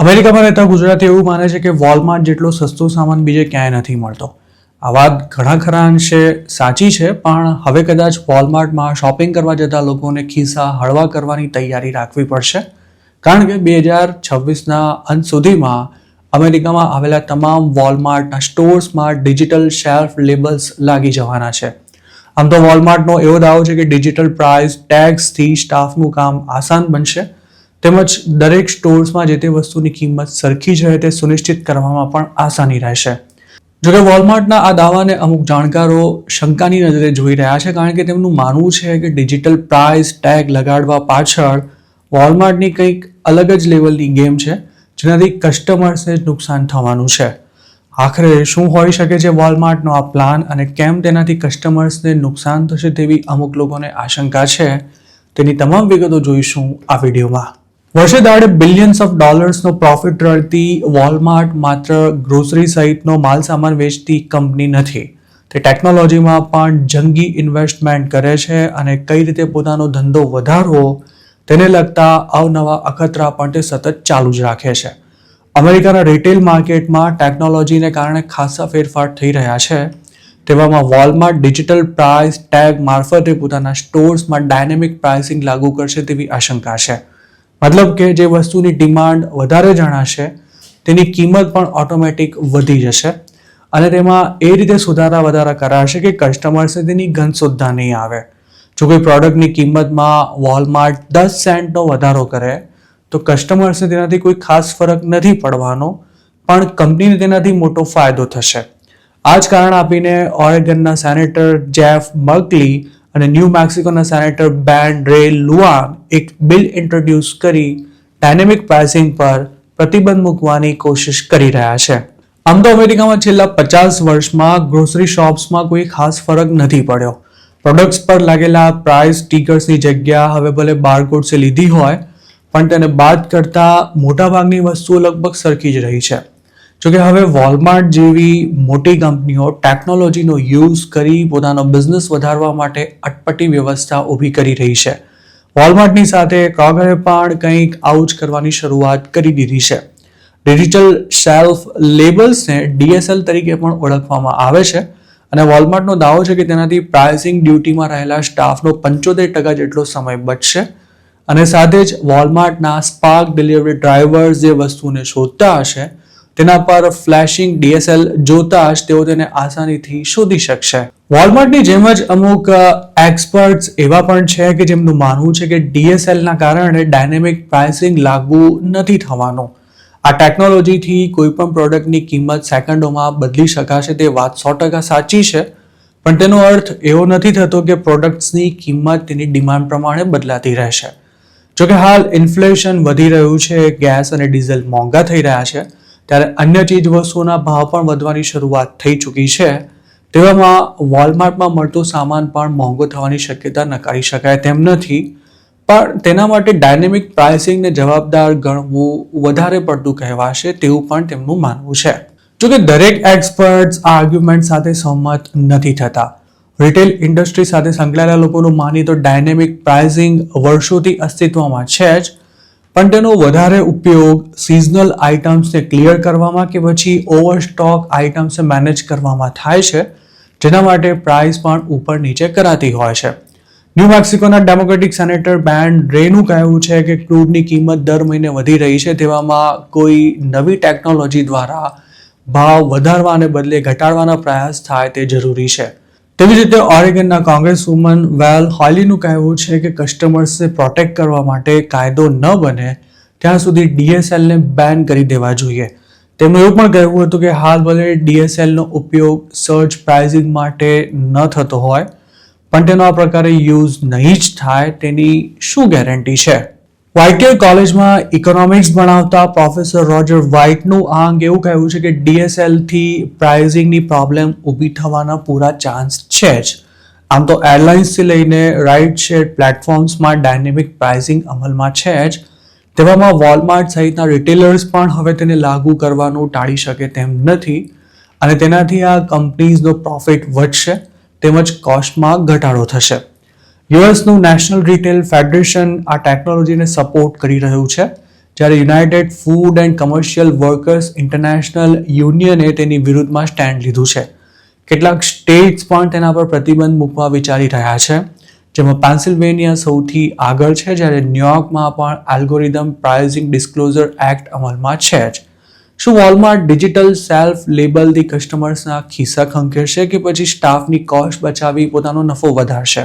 અમેરિકામાં રહેતા ગુજરાતી એવું માને છે કે વોલમાર્ટ જેટલો સસ્તો સામાન બીજે ક્યાંય નથી મળતો. આ વાત ઘણા ખરા અંશે સાચી છે, પણ હવે કદાચ વોલમાર્ટમાં શોપિંગ કરવા જતા લોકોને ખિસ્સા હળવા કરવાની તૈયારી રાખવી પડશે, કારણ કે 2026ના અંત સુધીમાં અમેરિકામાં આવેલા તમામ વોલમાર્ટના સ્ટોર્સમાં ડિજિટલ શેલ્ફ લેબલ્સ લાગી જવાના છે. આમ તો વોલમાર્ટનો એવો દાવો છે કે ડિજિટલ પ્રાઇસ ટેગ્સથી સ્ટાફનું કામ આસાન બનશે, તેમજ દરેક સ્ટોર્સમાં જે તે વસ્તુની કિંમત સરખી જ રહે તે સુનિશ્ચિત કરવામાં પણ આસાની રહેશે. જોકે વોલમાર્ટના આ દાવાને અમુક જાણકારો શંકાની નજરે જોઈ રહ્યા છે, કારણ કે તેમનું માનવું છે કે ડિજિટલ પ્રાઇસ ટેગ લગાડવા પાછળ વોલમાર્ટની કંઈક અલગ જ લેવલની ગેમ છે, જેનાથી કસ્ટમર્સને જ નુકસાન થવાનું છે. આખરે શું હોઈ શકે છે વોલમાર્ટનો આ પ્લાન અને કેમ તેનાથી કસ્ટમર્સને નુકસાન થશે તેવી અમુક લોકોને આશંકા છે, તેની તમામ વિગતો જોઈશું આ વિડીયોમાં. વર્ષે દાડે બિલિયન્સ ઓફ ડોલર્સનો પ્રોફિટ રળતી વોલમાર્ટ માત્ર ગ્રોસરી સહિતનો માલ સામાન વેચતી કંપની નથી. તે ટેકનોલોજીમાં પણ જંગી ઇન્વેસ્ટમેન્ટ કરે છે અને કઈ રીતે પોતાનો ધંધો વધારવો તેને લગતા અવનવા અખતરા પણ તે સતત ચાલુ જ રાખે છે. અમેરિકાના રિટેલ માર્કેટમાં ટેકનોલોજીને કારણે ખાસા ફેરફાર થઈ રહ્યા છે. તેવામાં વોલમાર્ટ ડિજિટલ પ્રાઇસ ટેગ મારફતે પોતાના સ્ટોર્સમાં ડાયનેમિક પ્રાઇસિંગ લાગુ કરશે તેવી આશંકા છે. મતલબ કે જે વસ્તુની ડિમાન્ડ વધારે જણાશે તેની કિંમત પણ ઓટોમેટિક વધી જશે અને તેમાં એ રીતે સુધારા વધારા કરાશે કે કસ્ટમર્સને તેની ગંધ સુદ્ધા નહીં આવે. જો કોઈ પ્રોડક્ટની કિંમતમાં વોલમાર્ટ 10 સેન્ટનો વધારો કરે તો કસ્ટમર્સને તેનાથી કોઈ ખાસ ફરક નથી પડવાનો, પણ કંપનીને તેનાથી મોટો ફાયદો થશે. આ જ કારણ આપીને ઓરેગનના સેનેટર જેફ મર્કલી અને ન્યૂ મેક્સિકોના સેનેટર બેન રે લુઆન એક બિલ ઇન્ટ્રોડ્યુસ કરી ડાયનેમિક પ્રાઇસિંગ પર પ્રતિબંધ મૂકવાની કોશિશ કરી રહ્યા છે. આમ તો અમેરિકામાં છેલ્લા 50 વર્ષમાં ગ્રોસરી શોપ્સમાં કોઈ ખાસ ફરક નથી પડ્યો. પ્રોડક્ટ્સ પર લાગેલા પ્રાઇસ સ્ટીકર્સની જગ્યા હવે ભલે બારકોડ્સે લીધી હોય, પણ તેને બાદ કરતા મોટાભાગની વસ્તુઓ લગભગ સરખી જ રહી છે. જોકે હવે વોલમાર્ટ જેવી મોટી કંપનીઓ ટેકનોલોજીનો યુઝ કરી પોતાનો બિઝનેસ વધારવા માટે અટપટી વ્યવસ્થા ઊભી કરી રહી છે. વોલમાર્ટની સાથે ક્રોગરે પણ કંઈક આવું જ કરવાની શરૂઆત કરી દીધી છે. ડિજિટલ શેલ્ફ લેબલ્સને DSL તરીકે પણ ઓળખવામાં આવે છે અને વોલમાર્ટનો દાવો છે કે તેનાથી પ્રાઇસિંગ ડ્યુટીમાં રહેલા સ્ટાફનો 75% જેટલો સમય બચશે અને સાથે જ વોલમાર્ટના સ્પાર્ક ડિલિવરી ડ્રાઈવર્સ જે વસ્તુને શોધતા હશે તેના પર ફ્લેશિંગ DSL જોતા જ તેઓ તેને આસાનીથી શોધી શકશે. વોલમાર્ટની જેમ જ અમુક એક્સપર્ટ્સ એવા પણ છે કે જેમનું માનવું છે કે DSLના કારણે ડાયનેમિક પ્રાઇસિંગ લાગુ નથી થવાનું. આ ટેકનોલોજીથી કોઈ પણ પ્રોડક્ટની કિંમત સેકન્ડોમાં બદલી શકાશે તે વાત 100% સાચી છે, પણ તેનો અર્થ એવો નથી થતો કે પ્રોડક્ટ્સની કિંમત તેની ડિમાન્ડ પ્રમાણે બદલાતી રહેશે. જોકે હાલ ઇન્ફ્લેશન વધી રહ્યું છે, ગેસ અને ડીઝલ મોંઘા થઈ રહ્યા છે, ત્યારે અન્ય ચીજ વસ્તુઓના ભાવ પણ વધવાની શરૂઆત થઈ ચૂકી છે. તેવામાં વોલમાર્ટમાં મળતો સામાન પણ મોંઘો થવાની શક્યતા નકારી શકાય તેમ નથી, પણ તેના માટે ડાયનેમિક પ્રાઇસિંગને જવાબદાર ગણવું વધારે પડતું કહેવાશે તેવું પણ તેમનું માનવું છે. જોકે દરેક એક્સપર્ટ્સ આ આર્ગ્યુમેન્ટ સાથે સહમત નથી થતા. રિટેલ ઇન્ડસ્ટ્રી સાથે સંકળાયેલા લોકોનું માનીએ તો ડાયનેમિક પ્રાઇસિંગ વર્ષોથી અસ્તિત્વમાં છે જ, પણ તેનો વધારે ઉપયોગ સિઝનલ આઇટમ્સને ક્લિયર કરવામાં કે પછી ઓવરસ્ટોક આઇટમ્સને મેનેજ કરવામાં થાય છે, જેના માટે પ્રાઇસ પણ ઉપર નીચે કરાતી હોય છે. ન્યૂ મેક્સિકોના ડેમોક્રેટિક સેનેટર બેન રેનું કહેવું છે કે ક્રૂડની કિંમત દર મહિને વધી રહી છે, તેવામાં કોઈ નવી ટેકનોલોજી દ્વારા ભાવ વધારવાને બદલે ઘટાડવાના પ્રયાસ થાય તે જરૂરી છે. તેવી જ રીતે ઓરેગનના કોંગ્રેસવુમન વેલ હોલીનું કહેવું છે કે કસ્ટમર્સને પ્રોટેક્ટ કરવા માટે કાયદો ન બને ત્યાં સુધી DSLને બેન કરી દેવા જોઈએ. તેમનું એવું પણ કહેવું હતું કે હાલ ભલે DSLનો ઉપયોગ સર્ચ પ્રાઇસિંગ માટે ન થતો હોય, પણ તેનો આ પ્રકારે યુઝ નહીં જ થાય તેની શું ગેરંટી છે? વાઇટિયર કોલેજમાં ઇકોનોમિક્સ ભણાવતા પ્રોફેસર રોજર વ્હાઇટનું આ અંગે એવું કહેવું છે કે DSLથી પ્રાઇસિંગની પ્રોબ્લેમ ઊભી થવાના પૂરા ચાન્સ છે જ. આમ તો એરલાઇન્સથી લઈને રાઇડ શેર પ્લેટફોર્મ્સમાં ડાયનેમિક પ્રાઇસિંગ અમલમાં છે જ, તેવામાં વોલમાર્ટ સહિતના રિટેલર્સ પણ હવે તેને લાગુ કરવાનું ટાળી શકે તેમ નથી અને તેનાથી આ કંપનીઝનો પ્રોફિટ વધશે તેમજ કોસ્ટમાં ઘટાડો થશે. યુએસનું નેશનલ રિટેલ ફેડરેશન આ ટેકનોલોજીને સપોર્ટ કરી રહ્યું છે, જ્યારે United Food and Commercial Workers International યુનિયને તેની વિરુદ્ધમાં સ્ટેન્ડ લીધું છે. કેટલાક સ્ટેટ્સ પણ તેના પર પ્રતિબંધ મૂકવા વિચારી રહ્યા છે, જેમાં પેન્સિલ્વેનિયા સૌથી આગળ છે, જ્યારે ન્યુયોર્કમાં પણ એલ્ગોરિધમ પ્રાઇસિંગ ડિસ્ક્લોઝર એક્ટ અમલમાં છે જ. શું વોલમાર્ટ ડિજિટલ સેલ્ફ લેબલથી કસ્ટમર્સના ખિસ્સા ખંખેરશે કે પછી સ્ટાફની કોસ્ટ બચાવી પોતાનો નફો વધારશે?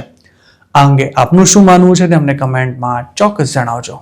આ અંગે આપનું શું માનવું છે તે અમને કમેન્ટમાં ચોક્કસ જણાવજો.